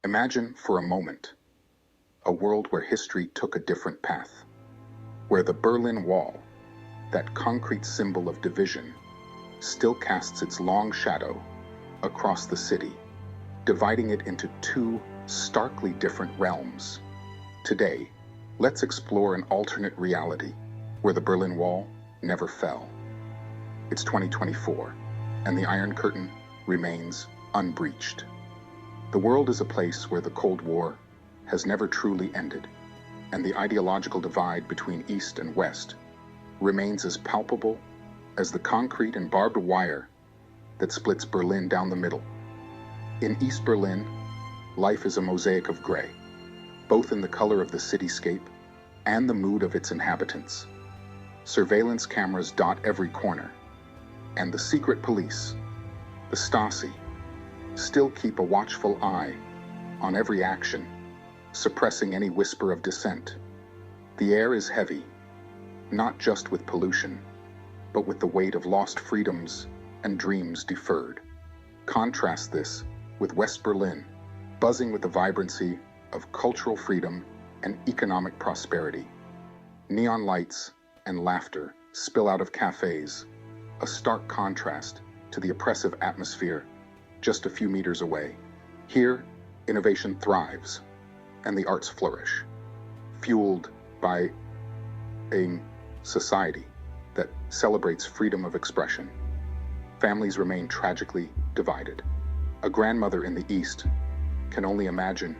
Imagine for a moment a world where history took a different path, where the Berlin Wall, that concrete symbol of division, still casts its long shadow across the city, dividing it into two starkly different realms. Today, let's explore an alternate reality where the Berlin Wall never fell. It's 2024, and the Iron Curtain remains unbreached. The world is a place where the Cold War has never truly ended, and the ideological divide between East and West remains as palpable as the concrete and barbed wire that splits Berlin down the middle. In East Berlin, life is a mosaic of gray, both in the color of the cityscape and the mood of its inhabitants. Surveillance cameras dot every corner, and the secret police, the Stasi, still keep a watchful eye on every action, suppressing any whisper of dissent. The air is heavy, not just with pollution, but with the weight of lost freedoms and dreams deferred. Contrast this with West Berlin, buzzing with the vibrancy of cultural freedom and economic prosperity. Neon lights and laughter spill out of cafes, a stark contrast to the oppressive atmosphere just a few meters away. Here, innovation thrives and the arts flourish, fueled by a society that celebrates freedom of expression. Families remain tragically divided. A grandmother in the East can only imagine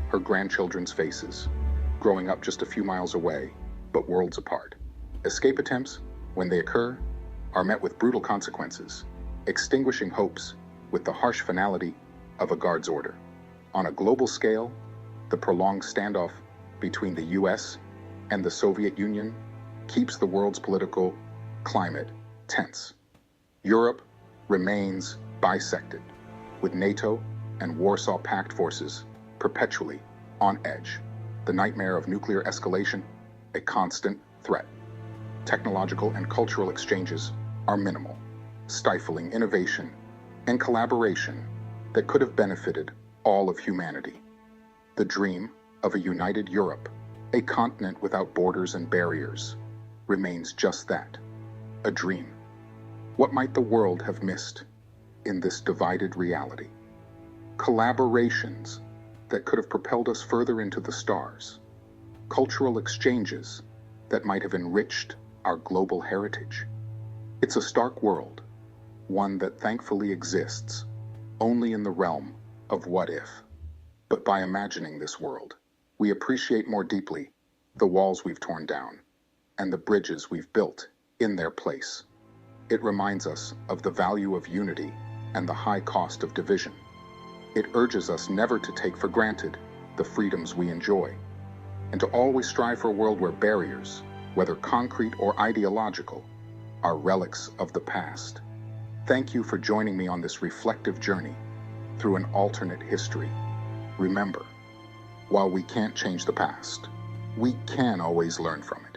her grandchildren's faces, growing up just a few miles away, but worlds apart. Escape attempts, when they occur, are met with brutal consequences, extinguishing hopes with the harsh finality of a guard's order. On a global scale, the prolonged standoff between the US and the Soviet Union keeps the world's political climate tense. Europe remains bisected, with NATO and Warsaw Pact forces perpetually on edge. The nightmare of nuclear escalation, a constant threat. Technological and cultural exchanges are minimal, stifling innovation and collaboration that could have benefited all of humanity. The dream of a united Europe, a continent without borders and barriers, remains just that, a dream. What might the world have missed in this divided reality? Collaborations that could have propelled us further into the stars, cultural exchanges that might have enriched our global heritage. It's a stark world, one that thankfully exists only in the realm of what if. But by imagining this world, we appreciate more deeply the walls we've torn down and the bridges we've built in their place. It reminds us of the value of unity and the high cost of division. It urges us never to take for granted the freedoms we enjoy, and to always strive for a world where barriers, whether concrete or ideological, are relics of the past. Thank you for joining me on this reflective journey through an alternate history. Remember, while we can't change the past, we can always learn from it.